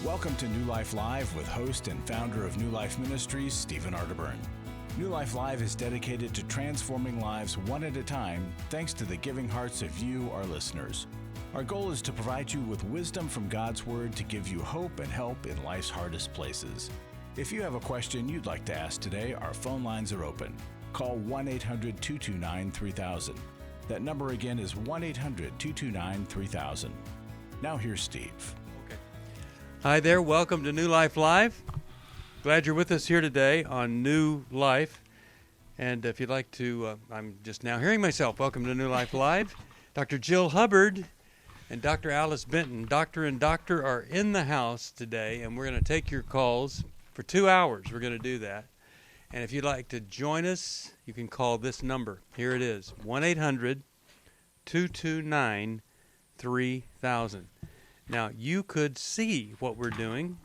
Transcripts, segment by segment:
Welcome to New Life Live with host and founder of New Life Ministries, Stephen Arterburn. New Life Live is dedicated to transforming lives one at a time thanks to the giving hearts of you, our listeners. Our goal is to provide you with wisdom from God's Word to give you hope and help in life's hardest places. If you have a question you'd like to ask today, our phone lines are open. Call 1-800-229-3000. That number again is 1-800-229-3000. Now here's Steve. Hi there, welcome to New Life Live. Glad you're with us here today on New Life. And if you'd like to, I'm just now hearing myself, welcome to New Life Live. Dr. Jill Hubbard and Dr. Alice Benton, doctor and doctor, are in the house today, and we're going to take your calls for 2 hours. We're going to do that. And if you'd like to join us, you can call this number. Here it is, 1-800-229-3000. Now, you could see what we're doing,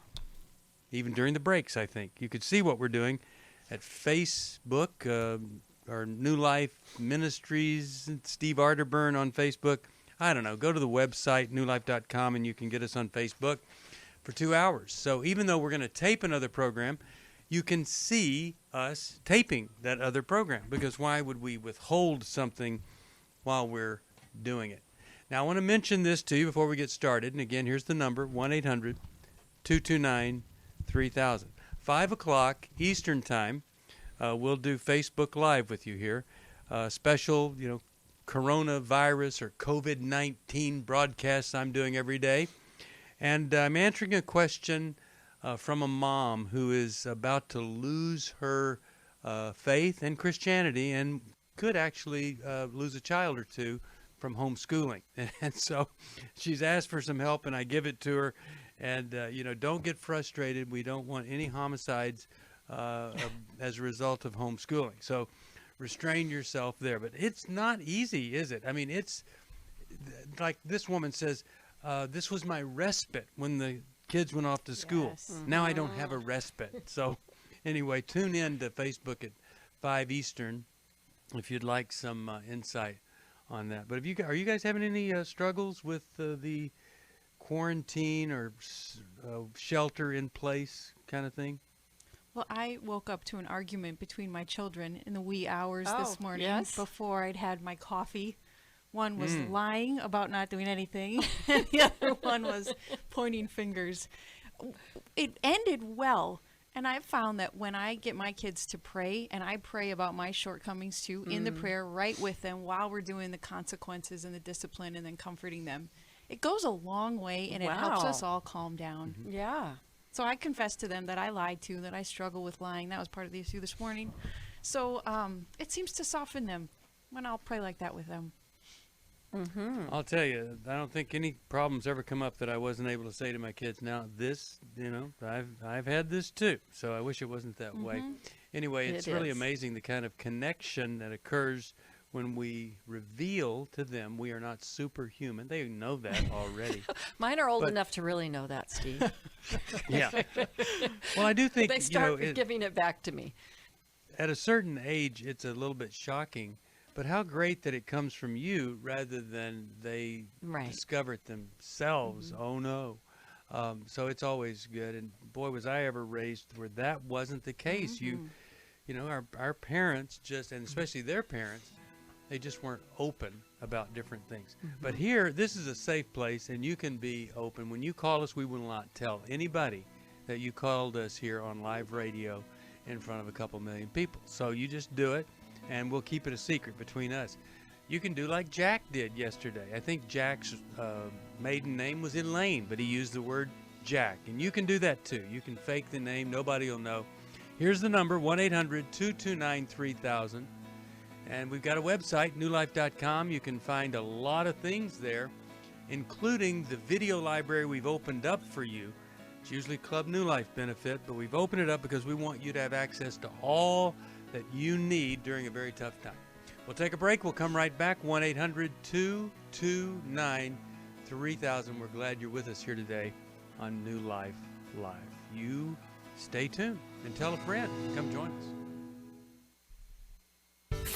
even during the breaks, I think. You could see what we're doing at Facebook, or New Life Ministries, Steve Arterburn on Facebook. I don't know. Go to the website, newlife.com, and you can get us on Facebook for 2 hours. So even though we're going to tape another program, you can see us taping that other program, because why would we withhold something while we're doing it? Now, I want to mention this to you before we get started. And again, here's the number, 1-800-229-3000. 5 o'clock Eastern Time, we'll do Facebook Live with you here. Special, coronavirus or COVID-19 broadcasts I'm doing every day. And I'm answering a question from a mom who is about to lose her faith and Christianity and could actually lose a child or two from homeschooling. And so she's asked for some help, and I give it to her. And, don't get frustrated. We don't want any homicides as a result of homeschooling. So restrain yourself there. But it's not easy, is it? I mean, it's like this woman says, this was my respite when the kids went off to school. Yes. Now I don't have a respite. So anyway, tune in to Facebook at 5 Eastern if you'd like some insight on that. But are you guys having any struggles with the quarantine or shelter in place kind of thing? Well, I woke up to an argument between my children in the wee hours this morning before I'd had my coffee. One was lying about not doing anything, and the other one was pointing fingers. It ended well. And I've found that when I get my kids to pray, and I pray about my shortcomings too, in the prayer right with them while we're doing the consequences and the discipline and then comforting them, it goes a long way, and it helps us all calm down. Mm-hmm. Yeah. So I confess to them that I lied too, that I struggle with lying. That was part of the issue this morning. So it seems to soften them when I'll pray like that with them. Mm-hmm. I'll tell you, I don't think any problems ever come up that I wasn't able to say to my kids. Now, this, I've had this too, so I wish it wasn't that way. Anyway, it's really amazing the kind of connection that occurs when we reveal to them we are not superhuman. They know that already. Mine are old enough to really know that, Steve. Yeah. Well, I do think, they start giving it back to me. At a certain age, it's a little bit shocking. But how great that it comes from you rather than they discover it themselves. Oh, no. So it's always good. And boy, was I ever raised where that wasn't the case. Our parents and especially their parents, they just weren't open about different things. But here, this is a safe place, and you can be open. When you call us, we will not tell anybody that you called us here on live radio in front of a couple million people. So you just do it. And we'll keep it a secret between us. You can do like Jack did yesterday. I think Jack's maiden name was Elaine, but he used the word Jack. And you can do that too. You can fake the name. Nobody will know. Here's the number, 1-800-229-3000. And we've got a website, newlife.com. You can find a lot of things there, including the video library we've opened up for you. It's usually Club New Life benefit, but we've opened it up because we want you to have access to all that you need during a very tough time. We'll take a break. We'll come right back. 1-800-229-3000. We're glad you're with us here today on New Life Live. You stay tuned and tell a friend. Come join us.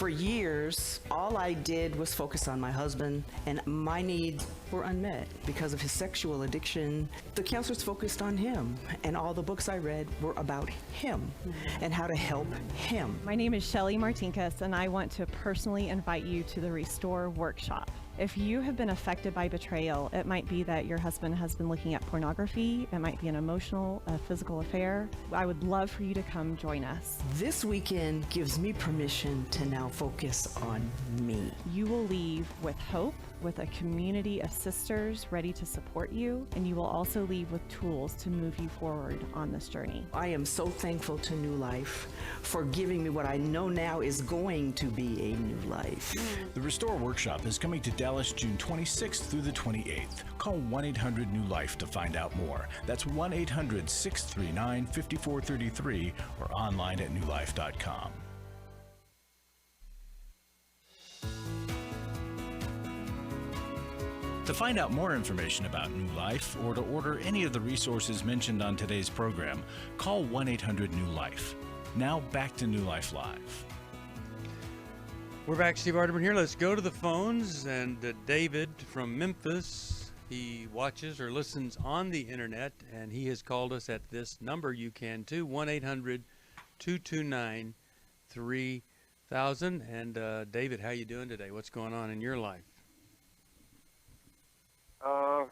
For years, all I did was focus on my husband, and my needs were unmet because of his sexual addiction. The counselors focused on him, and all the books I read were about him and how to help him. My name is Shelly Martinkus, and I want to personally invite you to the Restore Workshop. If you have been affected by betrayal, it might be that your husband has been looking at pornography, it might be an emotional, physical affair. I would love for you to come join us. This weekend gives me permission to now focus on me. You will leave with hope, with a community of sisters ready to support you, and you will also leave with tools to move you forward on this journey. I am so thankful to New Life for giving me what I know now is going to be a new life. The Restore Workshop is coming to Dallas June 26th through the 28th. Call 1-800-NEW-LIFE to find out more. That's 1-800-639-5433 or online at newlife.com. To find out more information about New Life or to order any of the resources mentioned on today's program, call 1-800-NEW-LIFE. Now back to New Life Live. We're back, Steve Arterburn here. Let's go to the phones. And David from Memphis, he watches or listens on the internet, and he has called us at this number. You can too, 1-800-229-3000. And David, how you doing today? What's going on in your life?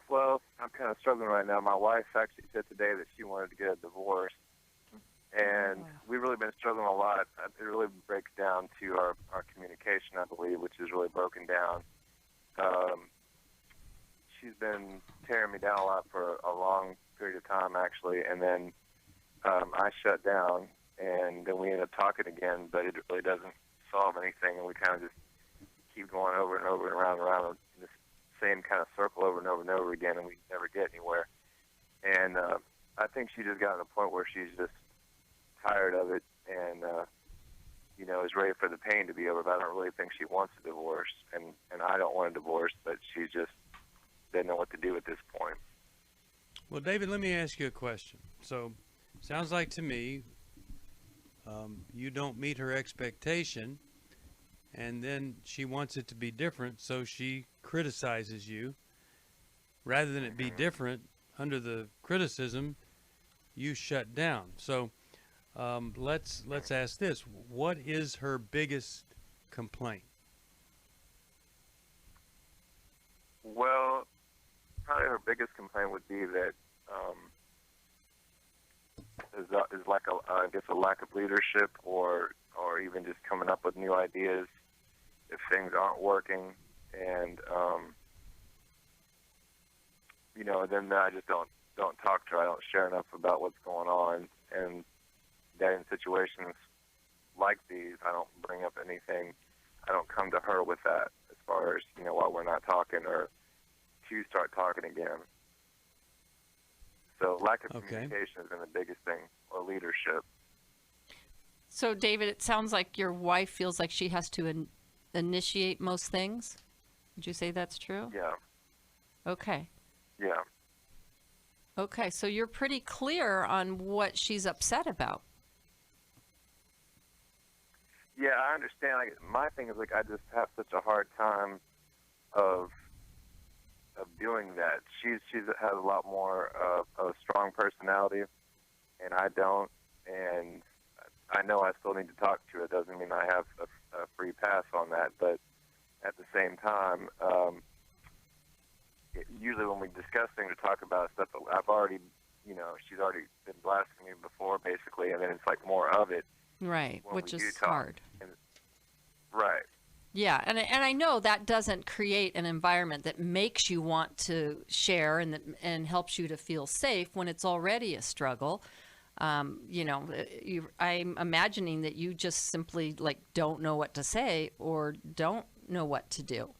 Well, I'm kind of struggling right now. My wife actually said today that she wanted to get a divorce, and we've really been struggling a lot. It really breaks down to our communication, I believe, which is really broken down. She's been tearing me down a lot for a long period of time, actually, and then I shut down, and then we end up talking again, but it really doesn't solve anything, and we kind of just keep going over and over and around in this same kind of circle over and over and over again, and we never get anywhere. And I think she just got to a point where she's just tired of it and, is ready for the pain to be over. But I don't really think she wants a divorce, and I don't want a divorce, but she just doesn't know what to do at this point. Well, David, let me ask you a question. So, sounds like to me you don't meet her expectation, and then she wants it to be different, so she criticizes you. Rather than it be different, under the criticism, you shut down. So let's ask this. What is her biggest complaint? Well, probably her biggest complaint would be that is like I guess a lack of leadership, or even just coming up with new ideas if things aren't working, and then I just don't talk to her. I don't share enough about what's going on, and that in situations like these, I don't bring up anything. I don't come to her with that as far as why we're not talking, or to start talking again. So lack of communication has been the biggest thing, or leadership. So, David, it sounds like your wife feels like she has to initiate most things. Would you say that's true? Yeah. Okay. Yeah. Okay, so you're pretty clear on what she's upset about. Yeah, I understand. My thing is, I just have such a hard time of doing that. She's has a lot more of a strong personality, and I don't. And I know I still need to talk to her. It doesn't mean I have a free pass on that. But at the same time, usually when we discuss things or talk about stuff, I've already, she's already been blasting me before, basically, and then it's like more of it. Right, which is hard. Right. Yeah, and I know that doesn't create an environment that makes you want to share and helps you to feel safe when it's already a struggle. I'm imagining that you just simply don't know what to say or don't know what to do.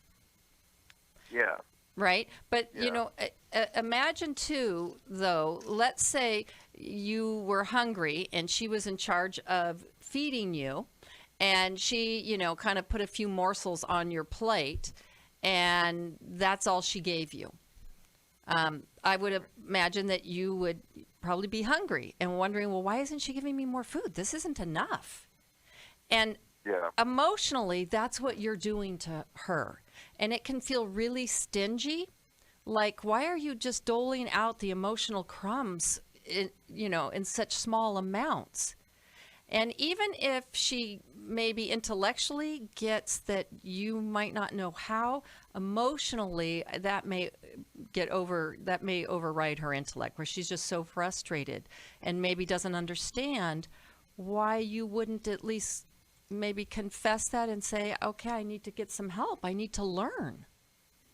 Yeah. Right? But, imagine too, though, let's say you were hungry and she was in charge of feeding you, and she, kind of put a few morsels on your plate, and that's all she gave you. I would imagine that you would probably be hungry and wondering, well, why isn't she giving me more food? This isn't enough. And Yeah. Emotionally, that's what you're doing to her. And it can feel really stingy. Like, why are you just doling out the emotional crumbs in such small amounts? And even if she maybe intellectually gets that you might not know how, emotionally that may override her intellect, where she's just so frustrated and maybe doesn't understand why you wouldn't at least maybe confess that and say, okay, I need to get some help. I need to learn,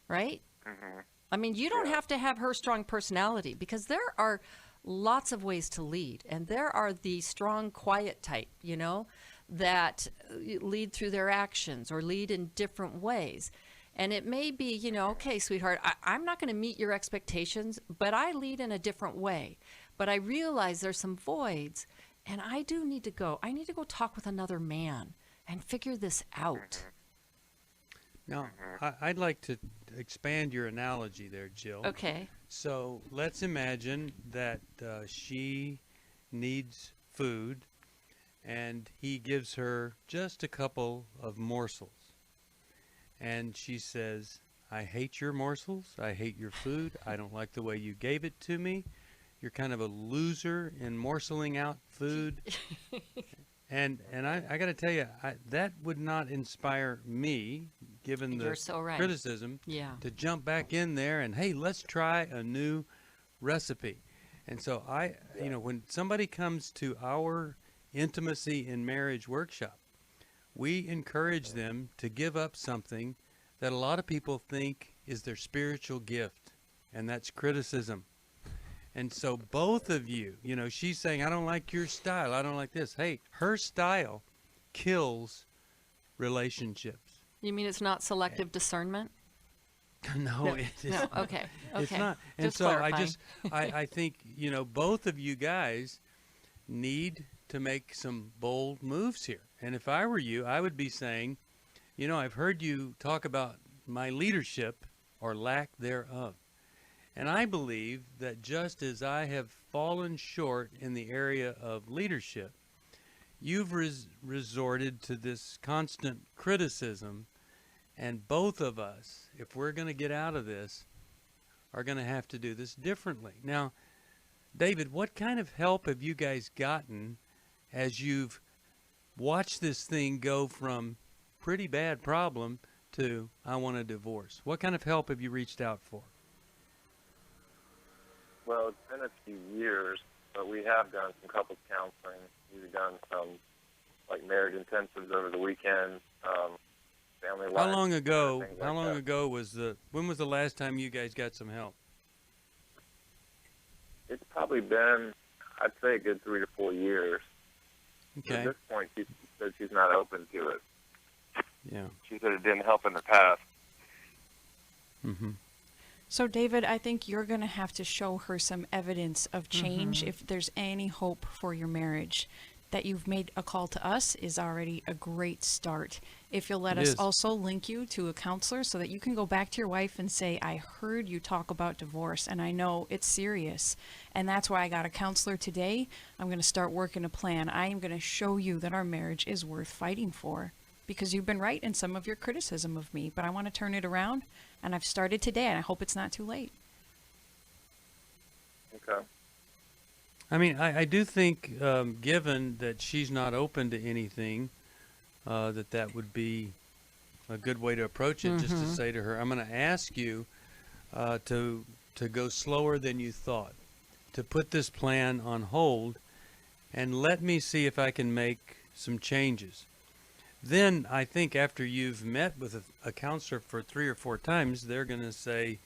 right? Mm-hmm. I mean, you don't have to have her strong personality, because there are lots of ways to lead. And there are the strong, quiet type, that lead through their actions or lead in different ways. And it may be, okay, sweetheart, I'm not going to meet your expectations, but I lead in a different way. But I realize there's some voids, and I do need to go. I need to go talk with another man and figure this out. Now, I'd like to expand your analogy there, Jill. Okay. So let's imagine that she needs food, and he gives her just a couple of morsels. And she says, I hate your morsels. I hate your food. I don't like the way you gave it to me. You're kind of a loser in morseling out food. And I got to tell you, that would not inspire me, given the criticism, to jump back in there and, hey, let's try a new recipe. And so when somebody comes to our intimacy in marriage workshop, we encourage them to give up something that a lot of people think is their spiritual gift, and that's criticism. And so both of you, she's saying, I don't like your style. I don't like this. Hey, her style kills relationships. You mean it's not selective discernment? No, it is not. Okay. It's not. And just so clarifying. I think, both of you guys need to make some bold moves here. And if I were you, I would be saying, I've heard you talk about my leadership or lack thereof. And I believe that just as I have fallen short in the area of leadership, you've resorted to this constant criticism, and both of us, if we're going to get out of this, are going to have to do this differently. Now, David, what kind of help have you guys gotten as you've watched this thing go from pretty bad problem to I want a divorce? What kind of help have you reached out for? Well, it's been a few years, but we have done some couples counseling. We've done some, marriage intensives over the weekend, family life. How long ago? When was the last time you guys got some help? It's probably been, I'd say, a good 3 to 4 years. Okay. At this point, she said she's not open to it. Yeah. She said it didn't help in the past. Mm-hmm. So, David, I think you're going to have to show her some evidence of change if there's any hope for your marriage. That you've made a call to us is already a great start. If you'll let us also link you to a counselor so that you can go back to your wife and say, I heard you talk about divorce, and I know it's serious. And that's why I got a counselor today. I'm going to start working a plan. I am going to show you that our marriage is worth fighting for. Because you've been right in some of your criticism of me, but I want to turn it around, and I've started today, and I hope it's not too late. Okay. I mean, I do think, given that she's not open to anything, that would be a good way to approach it, just to say to her, I'm going to ask you to go slower than you thought, to put this plan on hold, and let me see if I can make some changes. Then I think after you've met with a counselor for 3 or 4 times, they're going to see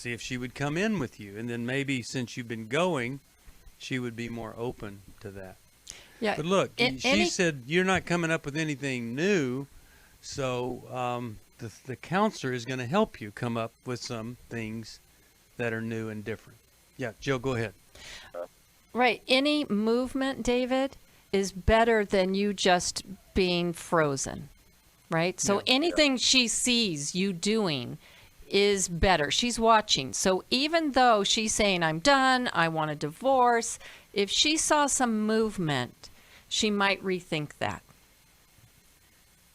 if she would come in with you. And then maybe since you've been going, she would be more open to that. Yeah. But look, she said you're not coming up with anything new, so the counselor is going to help you come up with some things that are new and different. Yeah, Jill, go ahead. Right. Any movement, David, is better than you just being frozen, right? So anything she sees you doing is better. She's watching. So even though she's saying, I'm done, I want a divorce, if she saw some movement, she might rethink that.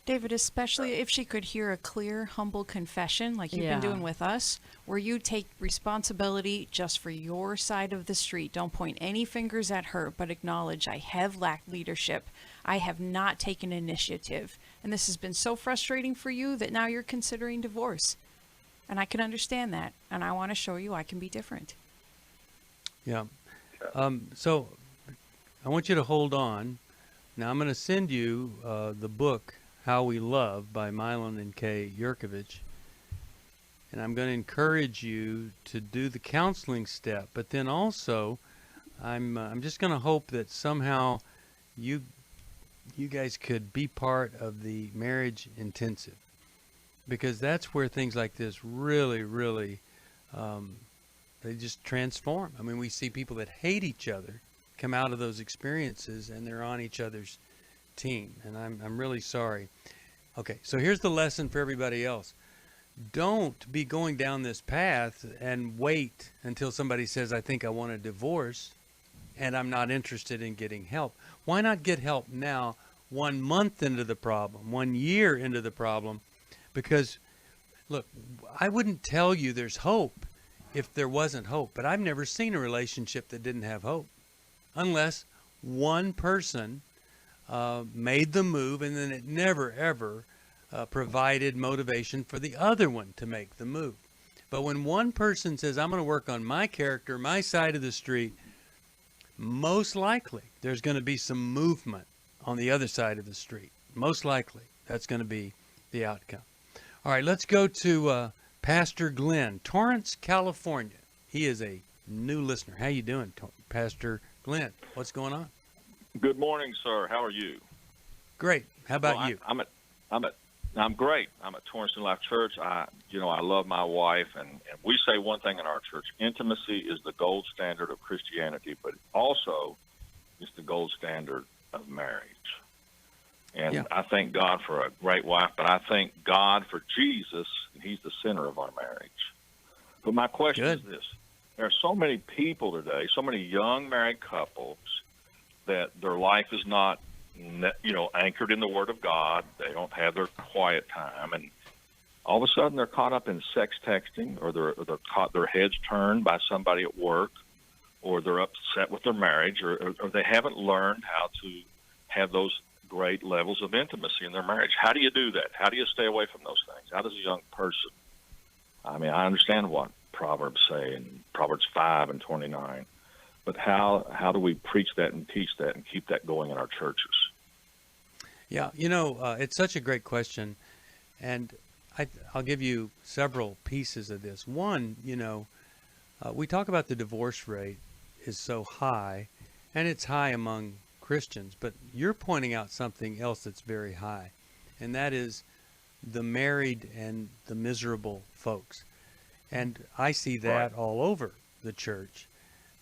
David, especially if she could hear a clear, humble confession like you've been doing with us, where you take responsibility just for your side of the street. Don't point any fingers at her, but acknowledge, I have lacked leadership. I have not taken initiative. And this has been so frustrating for you that now you're considering divorce. And I can understand that. And I want to show you I can be different. Yeah. So I want you to hold on. Now I'm going to send you the book, How We Love by Milan and Kay Yurkovich. And I'm going to encourage you to do the counseling step. But then also, I'm just going to hope that somehow you guys could be part of the marriage intensive. Because that's where things like this really, really, they just transform. I mean, we see people that hate each other come out of those experiences, and they're on each other's team. And I'm really sorry. Okay, so here's the lesson for everybody else. Don't be going down this path and wait until somebody says, I think I want a divorce, and I'm not interested in getting help. Why not get help now, 1 month into the problem, 1 year into the problem? Because, look, I wouldn't tell you there's hope if there wasn't hope. But I've never seen a relationship that didn't have hope. Unless one person made the move, and then it never, ever provided motivation for the other one to make the move. But when one person says, I'm going to work on my character, my side of the street, most likely there's going to be some movement on the other side of the street. Most likely that's going to be the outcome. All right, let's go to Pastor Glenn, Torrance, California. He is a new listener. How you doing, Pastor Glenn? What's going on? Good morning, sir. How are you? Great. How about you? I'm great. I'm at Torrance New Life Church. I love my wife, and we say one thing in our church: intimacy is the gold standard of Christianity, but also it's the gold standard of marriage. And I thank God for a great wife, but I thank God for Jesus, and he's the center of our marriage. But my question is this. There are so many people today, so many young married couples, that their life is not, anchored in the Word of God. They don't have their quiet time, and all of a sudden they're caught up in sex texting, or they're caught their heads turned by somebody at work, or they're upset with their marriage, or they haven't learned how to have those great levels of intimacy in their marriage. How do you do that? How do you stay away from those things? How does a young person? I mean, I understand what Proverbs say in Proverbs 5:29, but how do we preach that and teach that and keep that going in our churches? Yeah, it's such a great question, and I'll give you several pieces of this. One, we talk about the divorce rate is so high, and it's high among Christians, but you're pointing out something else that's very high, and that is the married and the miserable folks. And I see that all over the church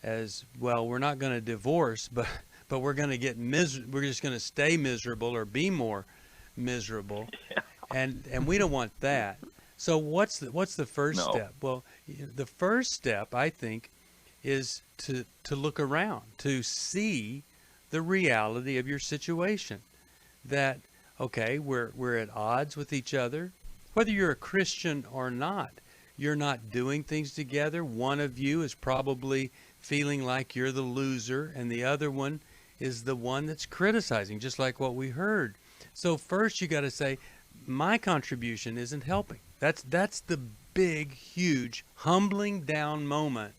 as, well, we're not going to divorce, but we're going to get we're just going to stay miserable or be more miserable. And we don't want that. So what's the first step? Well, the first step, I think, is to look around, to see the reality of your situation. That, okay, we're at odds with each other, whether you're a Christian or not. You're not doing things together. One of you is probably feeling like you're the loser, and the other one is the one that's criticizing, just like what we heard. So first you got to say, my contribution isn't helping. That's the big, huge, humbling down moment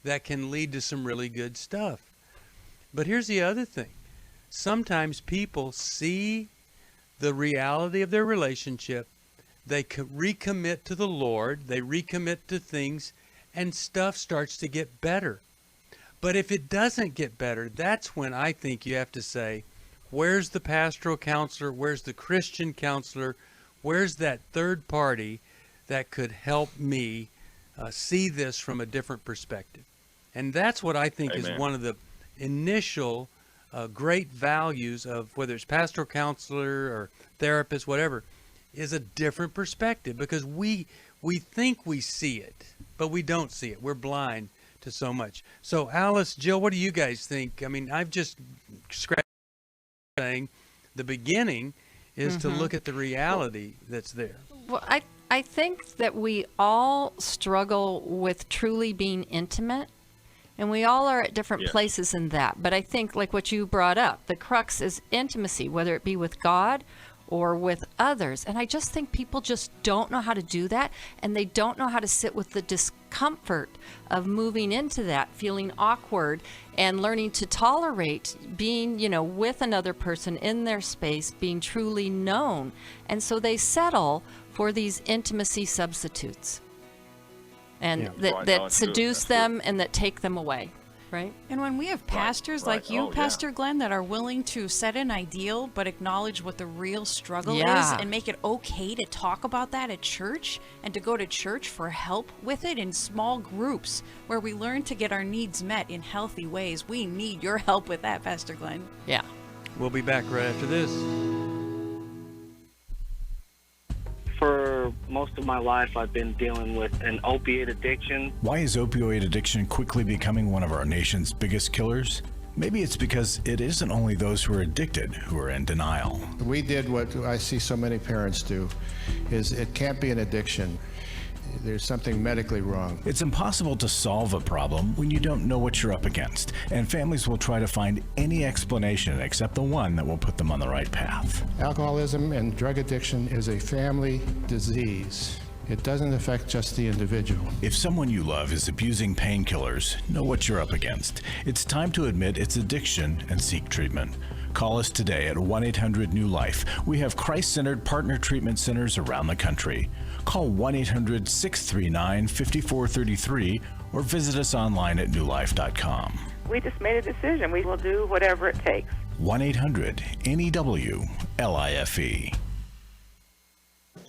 that can lead to some really good stuff. But here's the other thing. Sometimes people see the reality of their relationship, they recommit to the Lord, they recommit to things, and stuff starts to get better. But if it doesn't get better, that's when I think you have to say, where's the pastoral counselor? Where's the Christian counselor? Where's that third party that could help me see this from a different perspective? And that's what I think is one of the initial great values of whether it's pastoral counselor or therapist, whatever, is a different perspective, because we think we see it, but we don't see it. We're blind to so much. So Alice, Jill, what do you guys think? I mean, I've just scratched saying the beginning is to look at the reality that's there. Well, I think that we all struggle with truly being intimate, and we all are at different places in that. But I think, like what you brought up, the crux is intimacy, whether it be with God or with others. And I just think people just don't know how to do that, and they don't know how to sit with the discomfort of moving into that, feeling awkward, and learning to tolerate being, with another person in their space, being truly known. And so they settle for these intimacy substitutes, and that seduce them and that take them away. Right. And when we have pastors like you, Pastor Glenn, that are willing to set an ideal but acknowledge what the real struggle is and make it okay to talk about that at church and to go to church for help with it in small groups where we learn to get our needs met in healthy ways. We need your help with that, Pastor Glenn. Yeah. We'll be back right after this. For most of my life, I've been dealing with an opiate addiction. Why is opioid addiction quickly becoming one of our nation's biggest killers? Maybe it's because it isn't only those who are addicted who are in denial. We did what I see so many parents do, is it can't be an addiction. There's something medically wrong. It's impossible to solve a problem when you don't know what you're up against, and families will try to find any explanation except the one that will put them on the right path. Alcoholism and drug addiction is a family disease. It doesn't affect just the individual. If someone you love is abusing painkillers, know what you're up against. It's time to admit it's addiction and seek treatment. Call us today at 1-800-NEW-LIFE. We have Christ-centered partner treatment centers around the country. Call 1-800-639-5433 or visit us online at newlife.com. We just made a decision. We will do whatever it takes. 1-800-NEW-LIFE.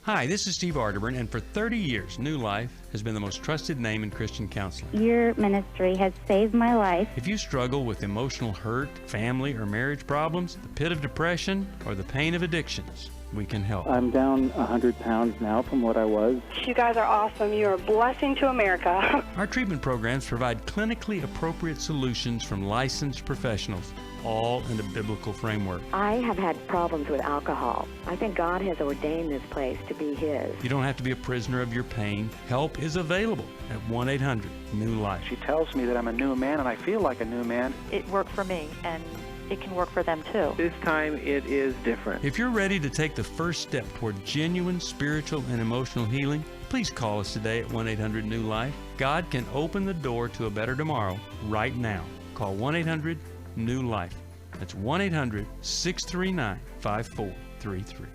Hi, this is Steve Arterburn, and for 30 years, New Life has been the most trusted name in Christian counseling. Your ministry has saved my life. If you struggle with emotional hurt, family or marriage problems, the pit of depression, or the pain of addictions, we can help. I'm down 100 pounds now from what I was. You guys are awesome. You're a blessing to America. Our treatment programs provide clinically appropriate solutions from licensed professionals, all in a biblical framework. I have had problems with alcohol. I think God has ordained this place to be His. You don't have to be a prisoner of your pain. Help is available at 1-800-NEW-LIFE. She tells me that I'm a new man, and I feel like a new man. It worked for me, and it can work for them too. This time it is different. If you're ready to take the first step toward genuine spiritual and emotional healing, please call us today at 1-800-NEW-LIFE. God can open the door to a better tomorrow right now. Call 1-800-NEW-LIFE. That's 1-800-639-5433.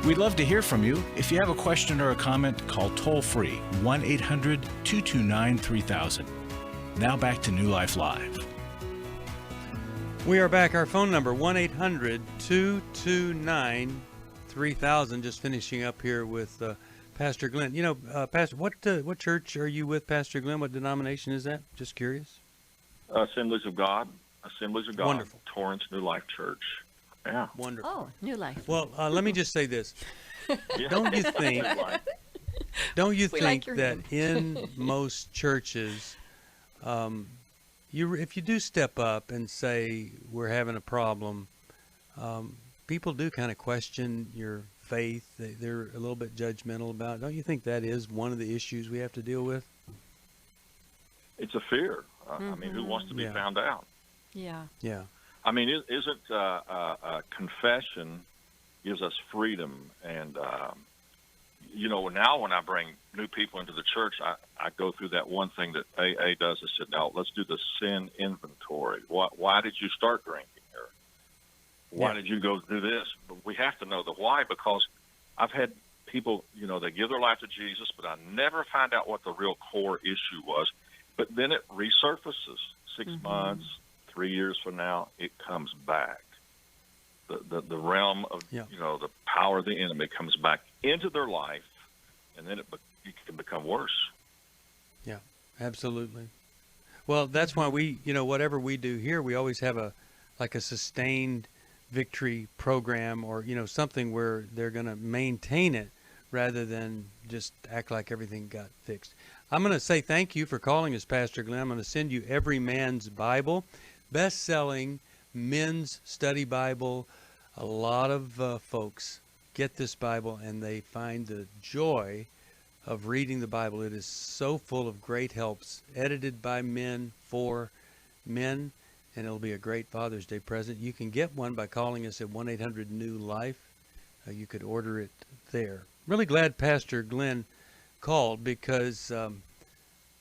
We'd love to hear from you. If you have a question or a comment, call toll-free 1-800-229-3000. Now back to New Life Live. We are back. Our phone number, 1-800-229-3000. Just finishing up here with Pastor Glenn. You know, Pastor, what church are you with, Pastor Glenn? What denomination is that? Just curious. Assemblies of God. Wonderful. Torrance New Life Church. Yeah. Wonderful. Oh, New Life. Well, let me just say this. Don't you think that in most churches, if you do step up and say we're having a problem, people do kind of question your faith. They're a little bit judgmental about it. Don't you think that is one of the issues we have to deal with? It's a fear. I mean, who wants to be found out? Yeah. Yeah. I mean, isn't confession gives us freedom, and now when I bring new people into the church, I go through that one thing that AA does. I said, now let's do the sin inventory. Why did you start drinking, or why did you go do this? But we have to know the why, because I've had people, they give their life to Jesus, but I never find out what the real core issue was. But then it resurfaces 6 months. 3 years from now, it comes back. The realm of the power of the enemy comes back into their life, and then it can become worse. Yeah, absolutely. Well, that's why we, whatever we do here, we always have a sustained victory program, or something where they're going to maintain it rather than just act like everything got fixed. I'm going to say thank you for calling us, Pastor Glenn. I'm going to send you Every Man's Bible, best-selling men's study Bible. A lot of folks get this Bible and they find the joy of reading the Bible. It is so full of great helps, edited by men for men, and it'll be a great Father's Day present. You can get one by calling us at 1-800-NEW-LIFE. You could order it there. Really glad Pastor Glenn called because,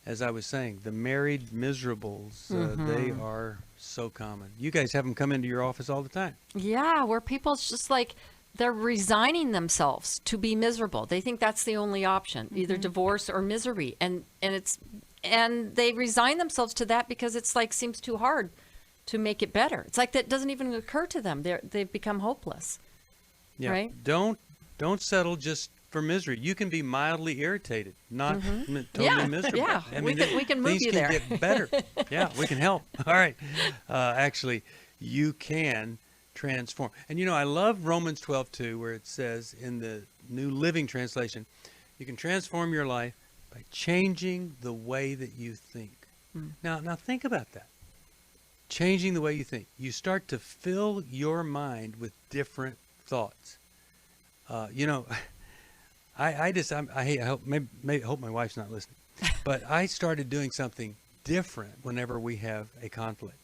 as I was saying, the married miserables, they are so common. You guys have them come into your office all the time. Yeah, where people's just like, they're resigning themselves to be miserable. They think that's the only option, either divorce or misery. And they resign themselves to that because it's like seems too hard to make it better. It's like that doesn't even occur to them. They've become hopeless. Yeah. Right? Don't settle just for misery. You can be mildly irritated, not totally miserable. Yeah, I mean, we can move you there. Things can get better. Yeah, we can help. All right. Actually, you can transform. And I love Romans 12:2, where it says in the New Living Translation, you can transform your life by changing the way that you think. Now think about that. Changing the way you think. You start to fill your mind with different thoughts. I hope my wife's not listening, but I started doing something different whenever we have a conflict,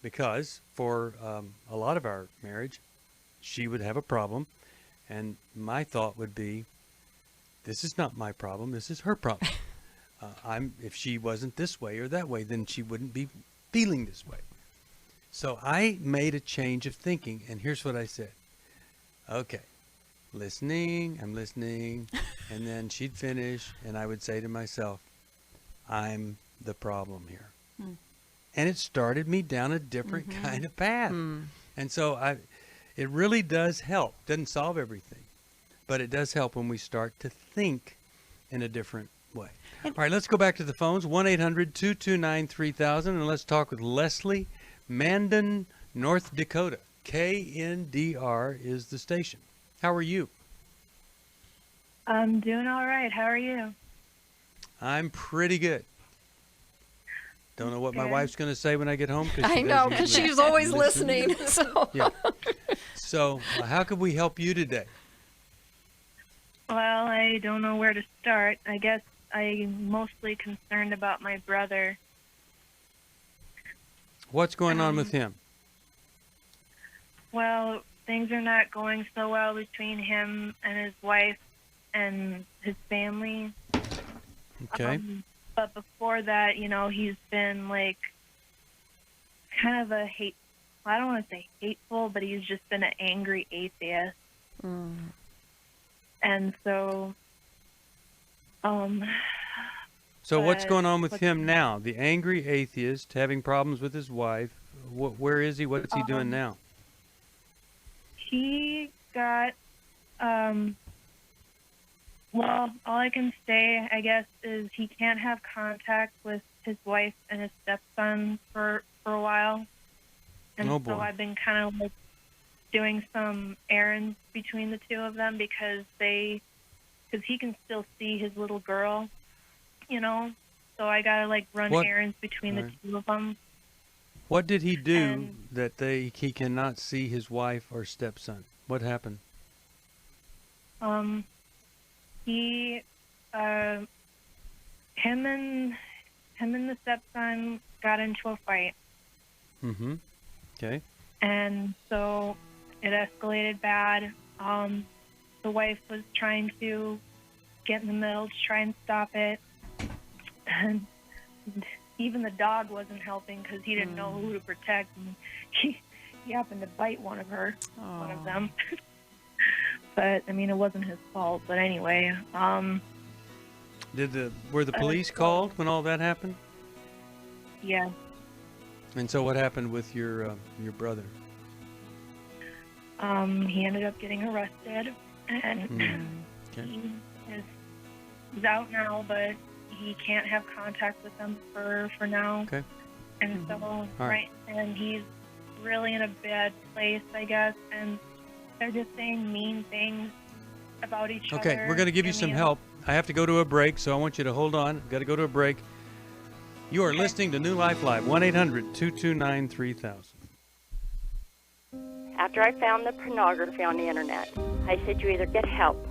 because for a lot of our marriage, she would have a problem, and my thought would be, this is not my problem, this is her problem. If she wasn't this way or that way, then she wouldn't be feeling this way. So I made a change of thinking, and here's what I said. Okay. I'm listening, and then she'd finish, and I would say to myself, I'm the problem here. And it started me down a different kind of path. And so it really does help. Doesn't solve everything, but it does help when we start to think in a different way. All right, let's go back to the phones, 1-800-229-3000, and let's talk with Leslie, Mandan, North Dakota. KNDR is the station. How are you? I'm doing all right. How are you? I'm pretty good. Don't know what my wife's going to say when I get home. I know, because she's always listening. So. Yeah. So how can we help you today? Well, I don't know where to start. I guess I'm mostly concerned about my brother. What's going on with him? Well, things are not going so well between him and his wife and his family. Okay. But before that, he's been like kind of I don't want to say hateful, but he's just been an angry atheist. And so, So what's going on with him now? The angry atheist having problems with his wife. Where is he? What's he doing now? He got, well, all I can say, I guess, is he can't have contact with his wife and his stepson for a while. And so I've been kind of like doing some errands between the two of them because he can still see his little girl, so I got to like run errands between the two of them. What did he do that he cannot see his wife or stepson? What happened? Him and the stepson got into a fight. Okay. And so it escalated bad. The wife was trying to get in the middle to try and stop it. And even the dog wasn't helping because he didn't know who to protect. And he happened to bite one of them. But, I mean, it wasn't his fault. But anyway. Were the police called when all that happened? Yeah. And so what happened with your brother? He ended up getting arrested. And he's out now, but he can't have contact with them for now. Okay. And so, and he's really in a bad place, I guess, and they're just saying mean things about each other. Okay, we're going to give you some help. I have to go to a break, so I want you to hold on. I've got to go to a break. You are listening to New Life Live, 1-800-229-3000. After I found the pornography on the internet, I said you either get help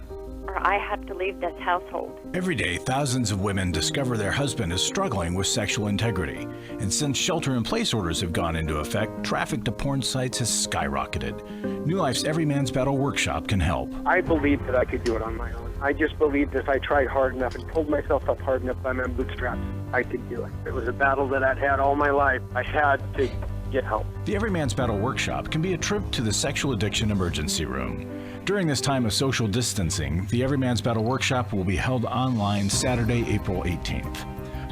or I have to leave this household. Every day, thousands of women discover their husband is struggling with sexual integrity. And since shelter-in-place orders have gone into effect, traffic to porn sites has skyrocketed. New Life's Every Man's Battle Workshop can help. I believed that I could do it on my own. I just believed if I tried hard enough and pulled myself up hard enough by my bootstraps, I could do it. It was a battle that I'd had all my life. I had to get help. The Every Man's Battle Workshop can be a trip to the Sexual Addiction Emergency Room. During this time of social distancing, the Every Man's Battle Workshop will be held online Saturday, April 18th.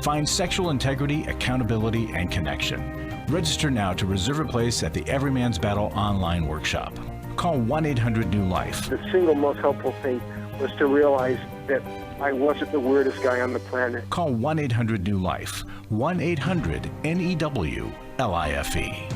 Find sexual integrity, accountability, and connection. Register now to reserve a place at the Every Man's Battle online workshop. Call 1-800-NEW-LIFE. The single most helpful thing was to realize that I wasn't the weirdest guy on the planet. Call 1-800-NEW-LIFE. 1-800-NEWLIFE.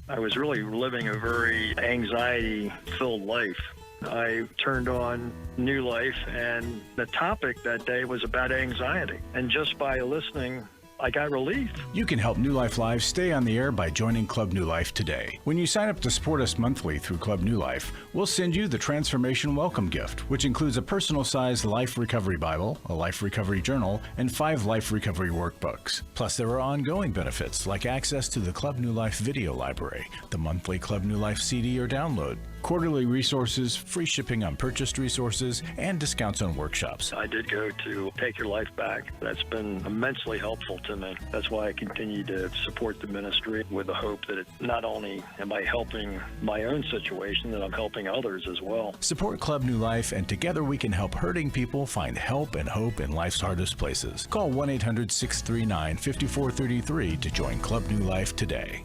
I was really living a very anxiety-filled life. I turned on New Life, and the topic that day was about anxiety. And just by listening, I got relief. You can help New Life Live stay on the air by joining Club New Life today. When you sign up to support us monthly through Club New Life, we'll send you the Transformation Welcome Gift, which includes a personal-sized Life Recovery Bible, a Life Recovery Journal, and 5 Life Recovery Workbooks. Plus, there are ongoing benefits like access to the Club New Life video library, the monthly Club New Life CD or download, quarterly resources, free shipping on purchased resources, and discounts on workshops. I did go to Take Your Life Back. That's been immensely helpful to me. That's why I continue to support the ministry with the hope that not only am I helping my own situation, that I'm helping others as well. Support Club New Life, and together we can help hurting people find help and hope in life's hardest places. Call 1-800-639-5433 to join Club New Life today.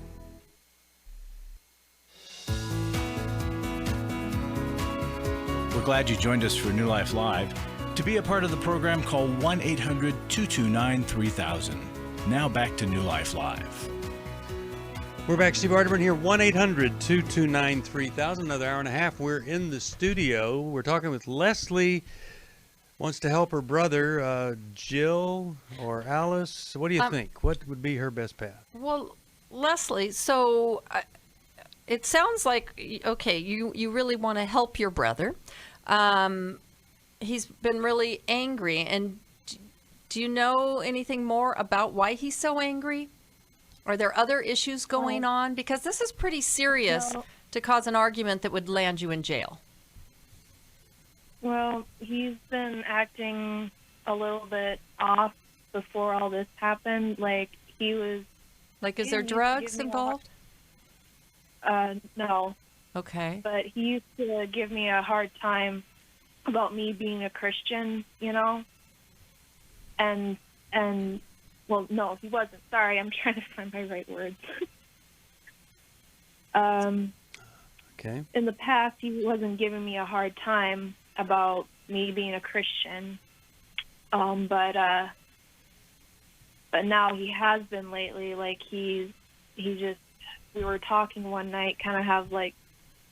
We're glad you joined us for New Life Live. To be a part of the program, call 1-800-229-3000. Now back to New Life Live. We're back. Steve Arterburn here, 1-800-229-3000. Another hour and a half. We're in the studio. We're talking with Leslie. Wants to help her brother, Jill or Alice. What do you think? What would be her best path? Well, Leslie, so it sounds like, okay, you really want to help your brother. He's been really angry, and do you know anything more about why he's so angry? Are there other issues going on? Because this is pretty serious to cause an argument that would land you in jail. Well, he's been acting a little bit off before all this happened. Like, he was... Like, is there drugs involved? No. Okay. But he used to give me a hard time about me being a Christian, you know? And well, no, he wasn't. Sorry, I'm trying to find my right words. Okay. In the past, he wasn't giving me a hard time about me being a Christian. But now he has been lately. Like, he just, we were talking one night, kind of have like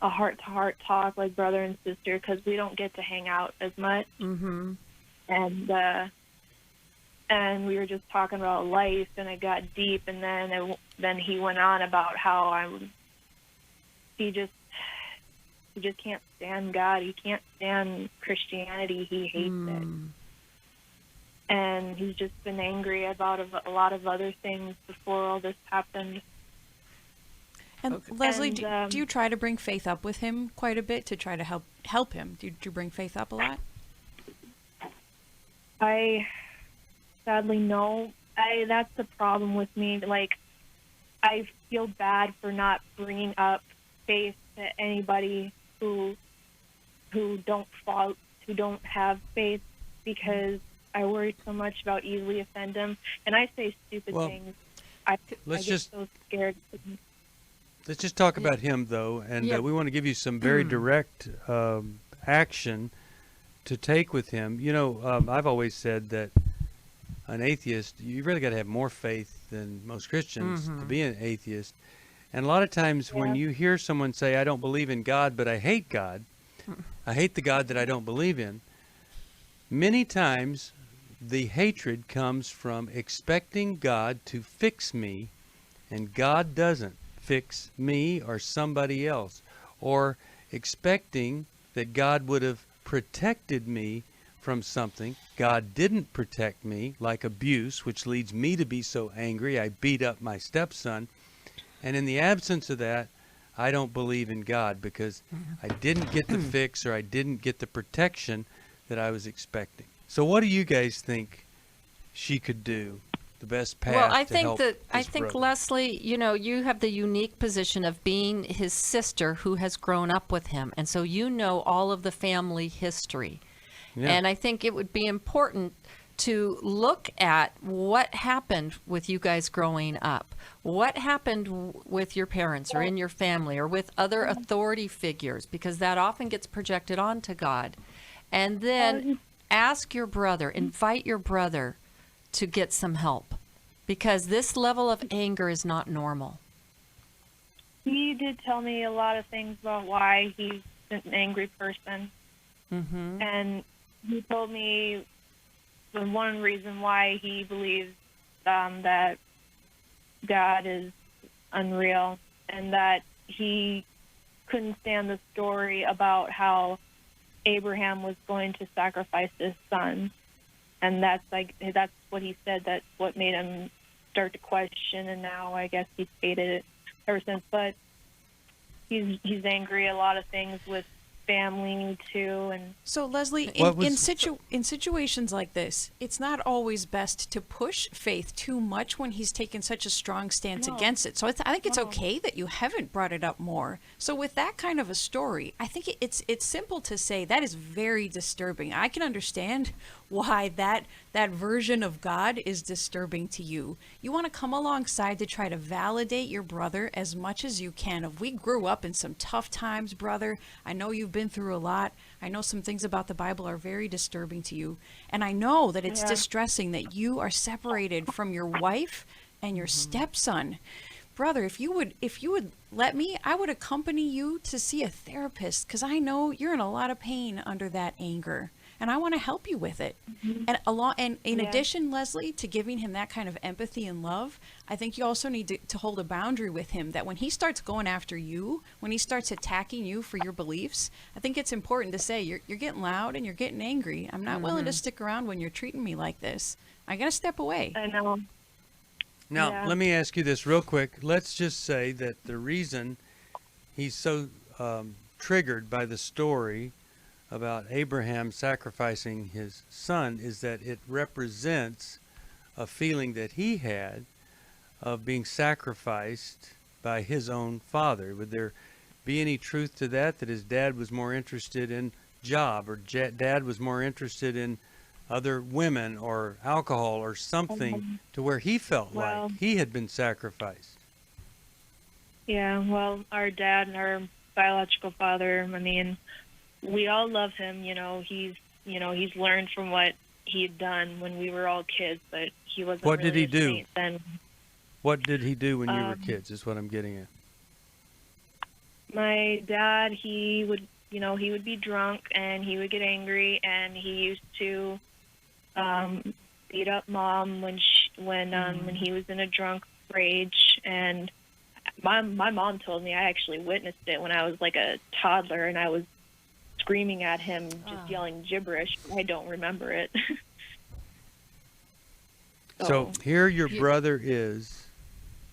a heart-to-heart talk, like brother and sister, because we don't get to hang out as much. Mm-hmm. And we were just talking about life, and it got deep, and then he went on about how he just can't stand God. He can't stand Christianity. He hates it. And he's just been angry about a lot of other things before all this happened. And Okay. Leslie, do you try to bring faith up with him quite a bit to try to help him? Do you bring faith up a lot? I sadly no. That's the problem with me. Like, I feel bad for not bringing up faith to anybody who don't have faith, because I worry so much about easily offend them, and I say stupid things. I get so scared. Let's just talk about him, though, and we want to give you some very direct action to take with him. You know, I've always said that an atheist, you really got to have more faith than most Christians to be an atheist. And a lot of times when you hear someone say, I don't believe in God, but I hate God, I hate the God that I don't believe in, Many times the hatred comes from expecting God to fix me, and God doesn't fix me or somebody else, or expecting that God would have protected me from something. God didn't protect me, like abuse, which leads me to be so angry I beat up my stepson. And in the absence of that, I don't believe in God, because I didn't get the fix, or I didn't get the protection that I was expecting. So what do you guys think she could do? The best path well, I to think help that this brother? Leslie, you have the unique position of being his sister who has grown up with him, and so you know all of the family history. Yeah. And I think it would be important to look at what happened with you guys growing up. What happened with your parents or in your family or with other authority figures, because that often gets projected onto God. And then ask your brother, invite your brother to get some help, because this level of anger is not normal. He did tell me a lot of things about why he's an angry person. Mm-hmm. And he told me the one reason why he believes that God is unreal, and that he couldn't stand the story about how Abraham was going to sacrifice his son. And that's what he said. That's what made him start to question, and now I guess he's hated it ever since. But he's angry a lot of things with family too. And so Leslie, in situations like this, it's not always best to push Faith too much when he's taken such a strong stance against it. So I think it's okay that you haven't brought it up more. So with that kind of a story, I think it's simple to say that is very disturbing. I can understand why that version of God is disturbing to you. You want to come alongside to try to validate your brother as much as you can. If we grew up in some tough times, brother, I know you've been through a lot. I know some things about the Bible are very disturbing to you. And I know that it's distressing that you are separated from your wife and your stepson. Brother, if you would let me, I would accompany you to see a therapist, because I know you're in a lot of pain under that anger. And I want to help you with it. Mm-hmm. And in addition, Leslie, to giving him that kind of empathy and love, I think you also need to hold a boundary with him, that when he starts going after you, when he starts attacking you for your beliefs, I think it's important to say, you're getting loud and you're getting angry. I'm not willing to stick around when you're treating me like this. I got to step away. I know. Now, let me ask you this real quick. Let's just say that the reason he's so triggered by the story about Abraham sacrificing his son is that it represents a feeling that he had of being sacrificed by his own father. Would there be any truth to that his dad was more interested in job, or dad was more interested in other women or alcohol or something to where he felt like he had been sacrificed? Yeah, well, our dad and our biological father, I mean, we all love him. He's learned from what he had done when we were all kids, but he wasn't. What really did he do? Then. What did he do when you were kids? Is what I'm getting at. My dad, he would be drunk and he would get angry, and he used to beat up Mom when he was in a drunk rage. And my mom told me, I actually witnessed it when I was like a toddler, and I was screaming at him, just yelling gibberish. I don't remember it. So here your brother is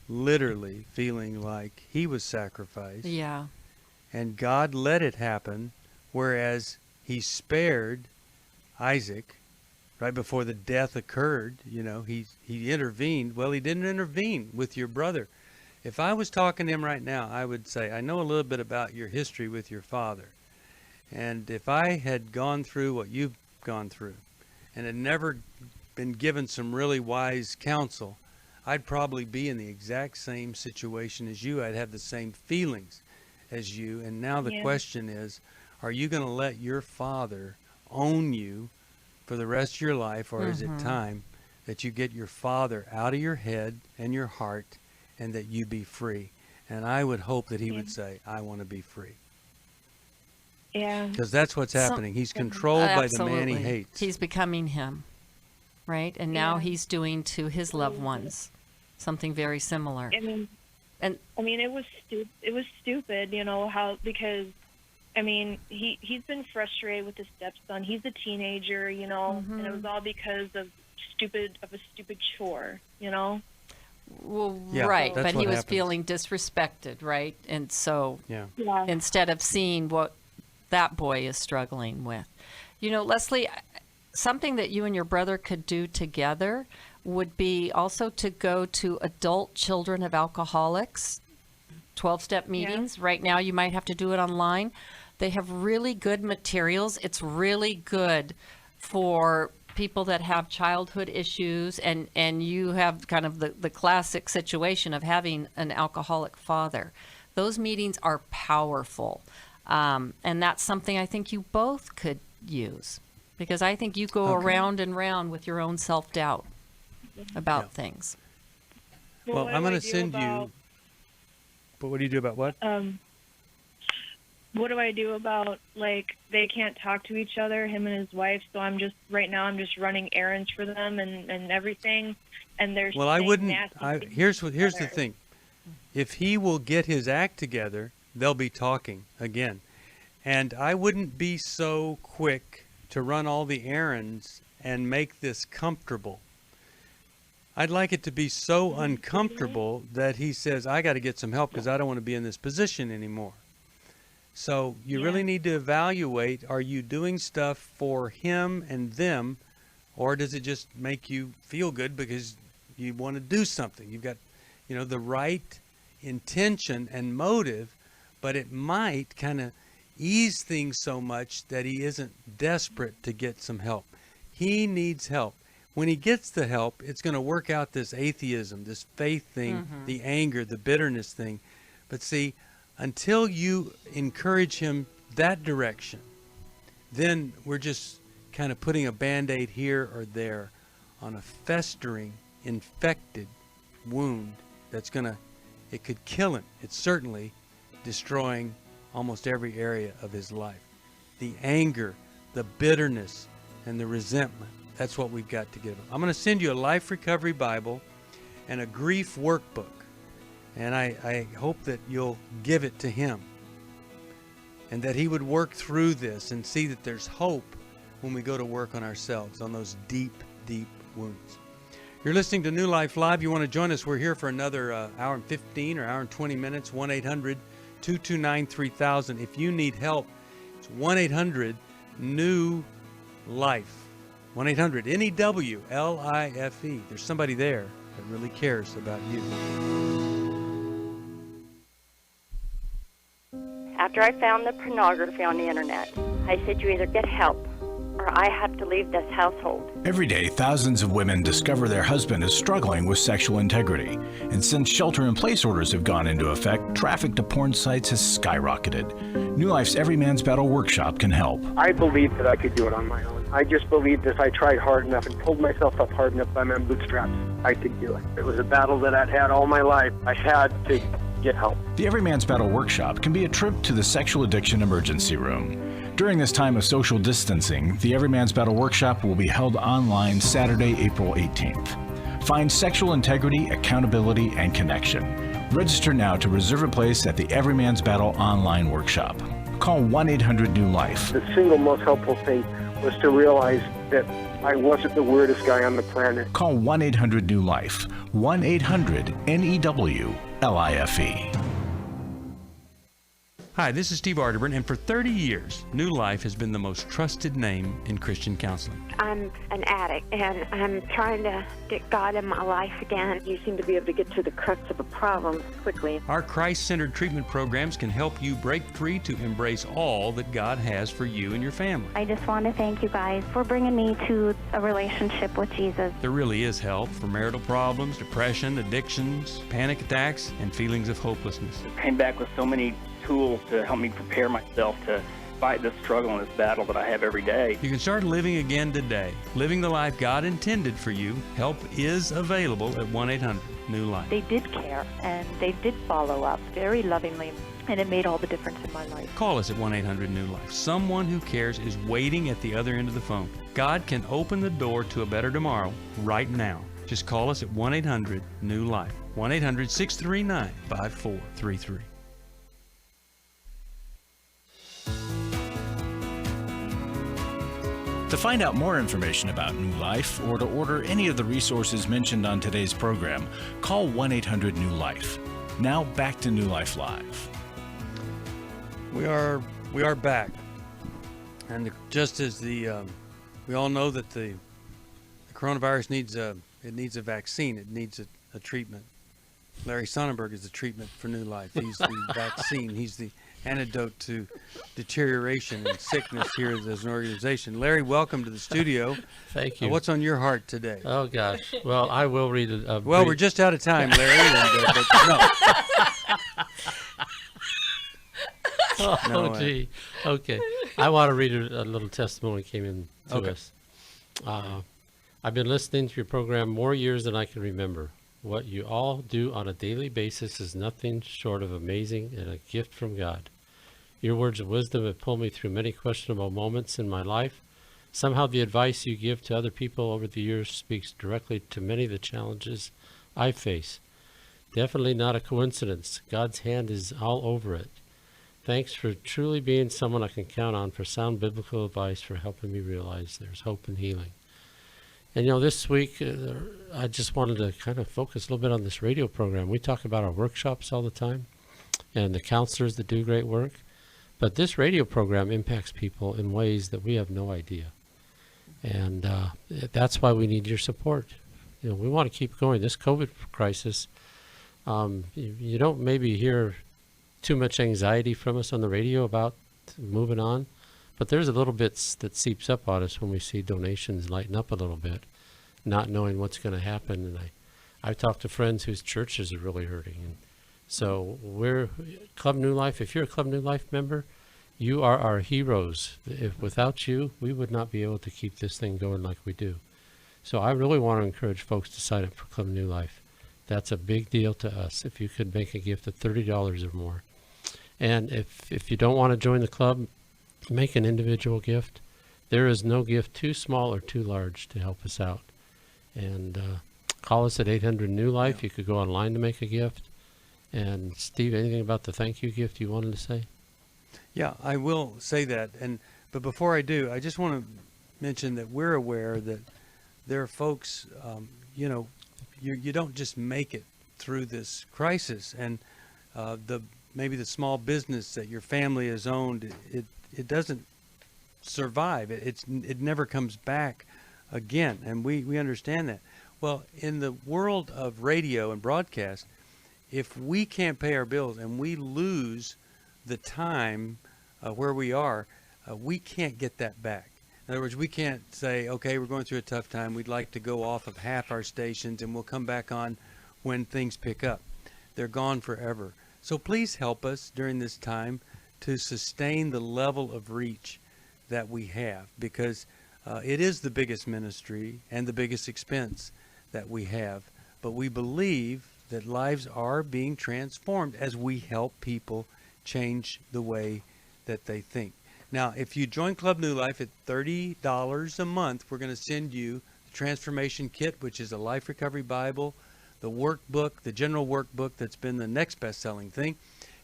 literally feeling like he was sacrificed. Yeah. And God let it happen, whereas he spared Isaac right before the death occurred. He intervened. Well, he didn't intervene with your brother. If I was talking to him right now, I would say, I know a little bit about your history with your father. And if I had gone through what you've gone through and had never been given some really wise counsel, I'd probably be in the exact same situation as you. I'd have the same feelings as you. And now the question is, are you going to let your father own you for the rest of your life, or is it time that you get your father out of your head and your heart and that you be free? And I would hope that he would say, I want to be free. Yeah. Because that's what's happening. He's controlled by the man he hates. He's becoming him, right? And now he's doing to his loved ones something very similar. I mean, it was stupid. It was stupid, because I mean, he's been frustrated with his stepson. He's a teenager, and it was all because of a stupid chore, Well, Yeah, right, that's but what he was happens. feeling disrespected, right? And so Yeah. instead of seeing what that boy is struggling with. Leslie, something that you and your brother could do together would be also to go to adult children of alcoholics 12-step meetings. Right now you might have to do it online. They have really good materials. It's really good for people that have childhood issues, and you have kind of the classic situation of having an alcoholic father. Those meetings are powerful. And that's something I think you both could use, because I think you go around and round with your own self-doubt about things. Well, I'm going to send you. But what do you do about what? What do I do about, they can't talk to each other, him and his wife, so I'm just running errands for them and everything, and they're Well, I wouldn't. nasty Here's the thing. If he will get his act together, they'll be talking again. And I wouldn't be so quick to run all the errands and make this comfortable. I'd like it to be so uncomfortable that he says, I got to get some help because I don't want to be in this position anymore. So you really need to evaluate, are you doing stuff for him and them, or does it just make you feel good because you want to do something? You've got, the right intention and motive, but it might kind of ease things so much that he isn't desperate to get some help. He needs help. When he gets the help, it's going to work out this atheism, this faith thing, the anger, the bitterness thing. But see, until you encourage him that direction, then we're just kind of putting a Band-Aid here or there on a festering, infected wound that's it could kill him. It's certainly destroying almost every area of his life. The anger, the bitterness, and the resentment, that's what we've got to give him. I'm going to send you a Life Recovery Bible and a grief workbook. And I hope that you'll give it to him and that he would work through this and see that there's hope when we go to work on ourselves, on those deep, deep wounds. You're listening to New Life Live. You want to join us? We're here for another hour and 15 or hour and 20 minutes, 1-800-229-3000. If you need help, it's 1-800-NEW-LIFE. 1-800-NEW-LIFE. There's somebody there that really cares about you. After I found the pornography on the internet, I said you either get help or I have to leave this household. Every day, thousands of women discover their husband is struggling with sexual integrity. And since shelter-in-place orders have gone into effect, traffic to porn sites has skyrocketed. New Life's Every Man's Battle workshop can help. I believed that I could do it on my own. I just believed if I tried hard enough and pulled myself up hard enough by my bootstraps, I could do it. It was a battle that I'd had all my life. I had to get help. The Every Man's Battle workshop can be a trip to the sexual addiction emergency room. During this time of social distancing, the Every Man's Battle workshop will be held online Saturday, April 18th. Find sexual integrity, accountability, and connection. Register now to reserve a place at the Every Man's Battle online workshop. Call 1-800-NEW-LIFE. The single most helpful thing was to realize that I wasn't the weirdest guy on the planet. Call 1-800-NEW-LIFE. 1-800-NEW-LIFE. Hi, this is Steve Arterburn, and for 30 years, New Life has been the most trusted name in Christian counseling. I'm an addict, and I'm trying to get God in my life again. You seem to be able to get to the crux of a problem quickly. Our Christ-centered treatment programs can help you break free to embrace all that God has for you and your family. I just want to thank you guys for bringing me to a relationship with Jesus. There really is help for marital problems, depression, addictions, panic attacks, and feelings of hopelessness. I came back with so many tools to help me prepare myself to fight this struggle and this battle that I have every day. You can start living again today, living the life God intended for you. Help is available at 1-800-NEW-LIFE. They did care, and they did follow up very lovingly. and it made all the difference in my life. Call us at 1-800-NEW-LIFE. Someone who cares is waiting at the other end of the phone. God can open the door to a better tomorrow right now. Just call us at 1-800-NEW-LIFE. 1-800-639-5433. To find out more information about New Life or to order any of the resources mentioned on today's program, call 1-800-NEW-LIFE. Now back to New Life Live. We are back, and just as we all know that the coronavirus needs a vaccine, it needs a treatment. Larry Sonnenberg is the treatment for New Life. He's the vaccine. He's the antidote to deterioration and sickness here as an organization. Larry, welcome to the studio. Thank you. What's on your heart today? Oh gosh. Well, I will read it. Well, we're just out of time, Larry. But no. Oh, gee. Okay. I want to read a little testimony came in to us. I've been listening to your program more years than I can remember. What you all do on a daily basis is nothing short of amazing and a gift from God. Your words of wisdom have pulled me through many questionable moments in my life. Somehow the advice you give to other people over the years speaks directly to many of the challenges I face. Definitely not a coincidence. God's hand is all over it. Thanks for truly being someone I can count on for sound biblical advice, for helping me realize there's hope and healing. And this week, I just wanted to kind of focus a little bit on this radio program. We talk about our workshops all the time and the counselors that do great work. But this radio program impacts people in ways that we have no idea. And that's why we need your support. We want to keep going. This COVID crisis, you don't maybe hear too much anxiety from us on the radio about moving on, but there's a little bit that seeps up on us when we see donations lighten up a little bit, not knowing what's going to happen. And I've talked to friends whose churches are really hurting. And so we're Club New Life. If you're a Club New Life member, you are our heroes. If without you, we would not be able to keep this thing going like we do. So I really want to encourage folks to sign up for Club New Life. That's a big deal to us. If you could make a gift of $30 or more. And if you don't want to join the club, make an individual gift. There is no gift too small or too large to help us out. And call us at 800-NEW-LIFE. You could go online to make a gift. And Steve, anything about the thank you gift you wanted to say? Yeah, I will say that. But before I do, I just want to mention that we're aware that there are folks, you don't just make it through this crisis. And maybe the small business that your family has owned, it doesn't survive. It never comes back again, and we understand that. Well, in the world of radio and broadcast, if we can't pay our bills and we lose the time where we are, we can't get that back. In other words, we can't say, okay, we're going through a tough time. We'd like to go off of half our stations and we'll come back on when things pick up. They're gone forever. So please help us during this time to sustain the level of reach that we have, because it is the biggest ministry and the biggest expense that we have. But we believe that lives are being transformed as we help people change the way that they think. Now, if you join Club New Life at $30 a month, we're going to send you the Transformation Kit, which is a Life Recovery Bible, the workbook, the general workbook that's been the next best-selling thing.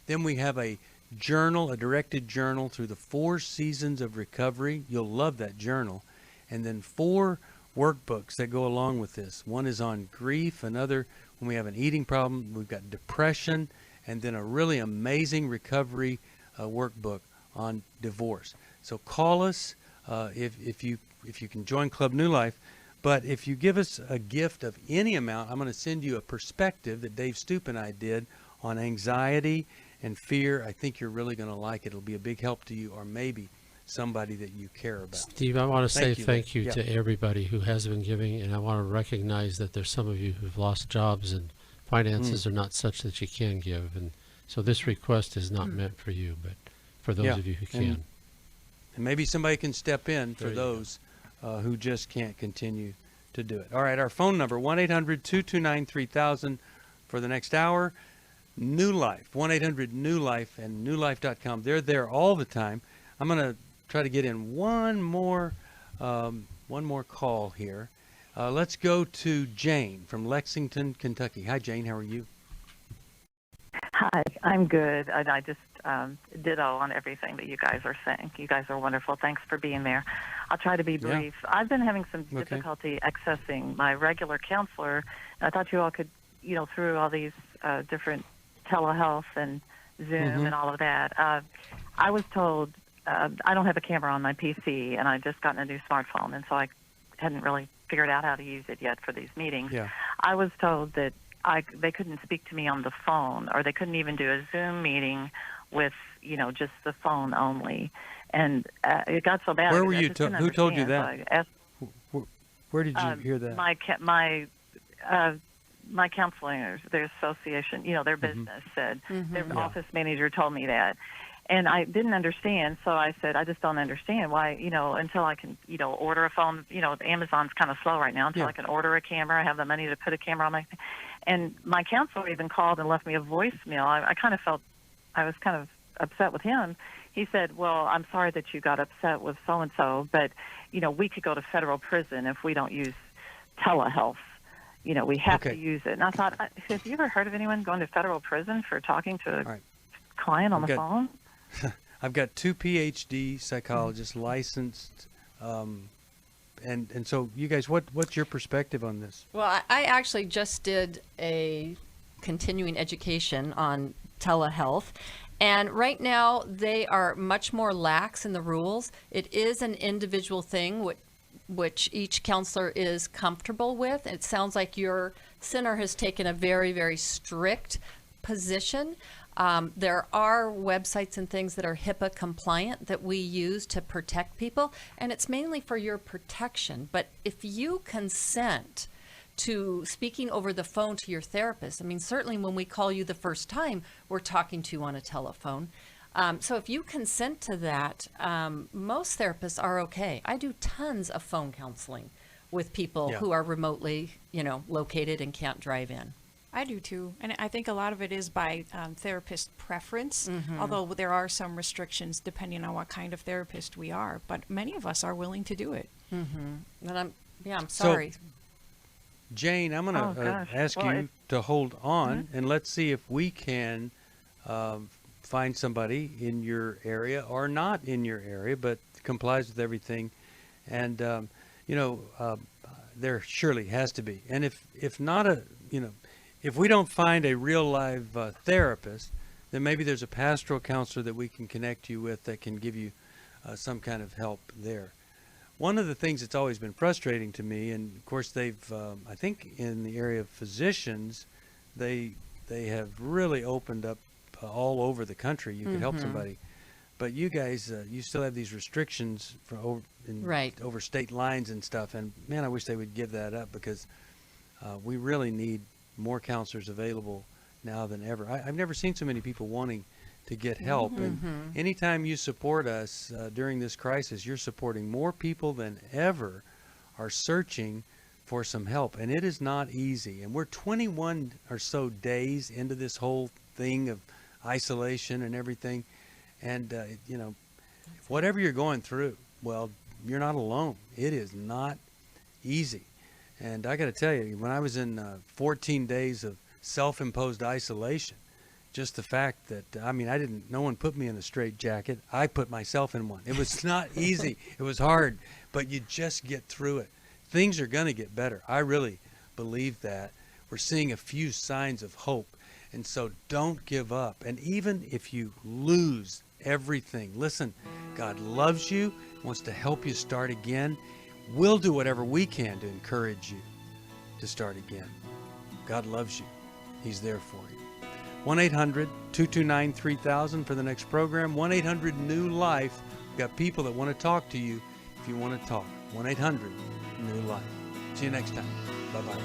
Then we have a journal, a directed journal through the 4 seasons of recovery. You'll love that journal. And then 4 workbooks that go along with this. One is on grief, another when we have an eating problem. We've got depression, and then a really amazing recovery workbook on divorce. So call us if you can join Club New Life. But if you give us a gift of any amount, I'm going to send you a perspective that Dave Stoop and I did on anxiety and fear. I think you're really going to like it. It'll be a big help to you, or maybe somebody that you care about. Steve, I want to say thank you to everybody who has been giving, and I want to recognize that there's some of you who've lost jobs and finances are not such that you can give. And so this request is not meant for you, but for those of you who can. And maybe somebody can step in for those who just can't continue to do it. All right, our phone number, 1-800-229-3000 for the next hour. New Life, 1-800-NEW-LIFE, and newlife.com. They're there all the time. I'm going to try to get in one more call here. Let's go to Jane from Lexington, Kentucky. Hi, Jane. How are you? Hi, I'm good. I just ditto on everything that you guys are saying. You guys are wonderful. Thanks for being there. I'll try to be brief. Yeah. I've been having some difficulty accessing my regular counselor. And I thought you all could, through all these different telehealth and Zoom and all of that. I was told I don't have a camera on my PC, and I just gotten a new smartphone, and so I hadn't really figured out how to use it yet for these meetings. Yeah. I was told that they couldn't speak to me on the phone, or they couldn't even do a Zoom meeting with, just the phone only. And it got so bad. Where were you? Who told you that? Where did you hear that? My counselors, their association, their business said, their office manager told me that. And I didn't understand, so I said, I just don't understand why, until I can, order a phone. Amazon's kind of slow right now. Until I can order a camera, I have the money to put a camera on my thing. And my counselor even called and left me a voicemail. I kind of felt, I was kind of upset with him. He said, well, I'm sorry that you got upset with so-and-so, but, we could go to federal prison if we don't use telehealth. We have to use it. And I thought, have you ever heard of anyone going to federal prison for talking to a client on the phone? I've got 2 PhD psychologists licensed, and so you guys, what's your perspective on this? Well, I actually just did a continuing education on telehealth, and right now they are much more lax in the rules. It is an individual thing, which each counselor is comfortable with. It sounds like your center has taken a very, very strict position. There are websites and things that are HIPAA compliant that we use to protect people, and it's mainly for your protection. But if you consent to speaking over the phone to your therapist, certainly when we call you the first time, we're talking to you on a telephone. So if you consent to that, most therapists are okay. I do tons of phone counseling with people who are remotely, located and can't drive in. I do too, and I think a lot of it is by therapist preference, although there are some restrictions depending on what kind of therapist we are, but many of us are willing to do it. And I'm sorry. So, Jane, I'm going to ask you to hold on, and let's see if we can find somebody in your area or not in your area, but complies with everything. And, there surely has to be. And if not if we don't find a real live therapist, then maybe there's a pastoral counselor that we can connect you with that can give you some kind of help there. One of the things that's always been frustrating to me, and of course they've, I think in the area of physicians, they have really opened up all over the country. You could help somebody. But you guys, you still have these restrictions over state lines and stuff. And man, I wish they would give that up, because we really need more counselors available now than ever. I've never seen so many people wanting to get help. And anytime you support us during this crisis, you're supporting more people than ever are searching for some help. And it is not easy. And we're 21 or so days into this whole thing of isolation and everything. And, whatever you're going through, well, you're not alone. It is not easy. And I got to tell you, when I was in 14 days of self-imposed isolation, just the fact that, no one put me in a straitjacket. I put myself in one. It was not easy. It was hard, but you just get through it. Things are going to get better. I really believe that. We're seeing a few signs of hope. And so don't give up. And even if you lose everything, listen, God loves you, wants to help you start again. We'll do whatever we can to encourage you to start again. God loves you. He's there for you. 1-800-229-3000 for the next program. 1-800-NEW-LIFE. We've got people that want to talk to you if you want to talk. 1-800-NEW-LIFE. See you next time. Bye-bye.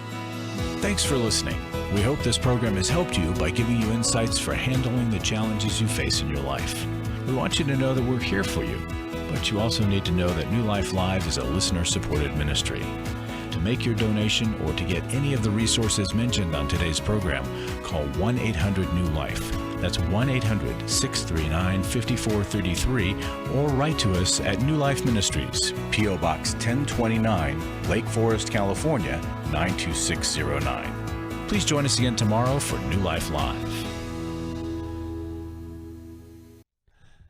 Thanks for listening. We hope this program has helped you by giving you insights for handling the challenges you face in your life. We want you to know that we're here for you, but you also need to know that New Life Live is a listener-supported ministry. To make your donation or to get any of the resources mentioned on today's program, call 1-800-NEW-LIFE. That's 1-800-639-5433, or write to us at New Life Ministries, P.O. Box 1029, Lake Forest, California, 92609. Please join us again tomorrow for New Life Live.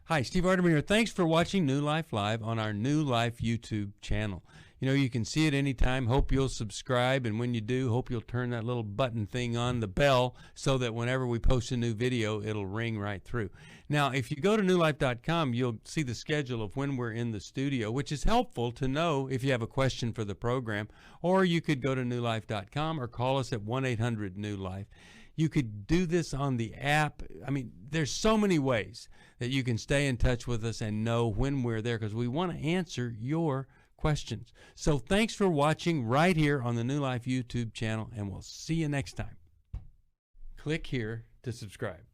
Hi, Steve Arterburn here. Thanks for watching New Life Live on our New Life YouTube channel. You know, you can see it anytime. Hope you'll subscribe, and when you do, hope you'll turn that little button thing on, the bell, so that whenever we post a new video, it'll ring right through. Now, if you go to newlife.com, you'll see the schedule of when we're in the studio, which is helpful to know if you have a question for the program, or you could go to newlife.com or call us at 1-800-NEW-LIFE. You could do this on the app. I mean, there's so many ways that you can stay in touch with us and know when we're there, because we want to answer your questions. So thanks for watching right here on the New Life YouTube channel, and we'll see you next time. Click here to subscribe.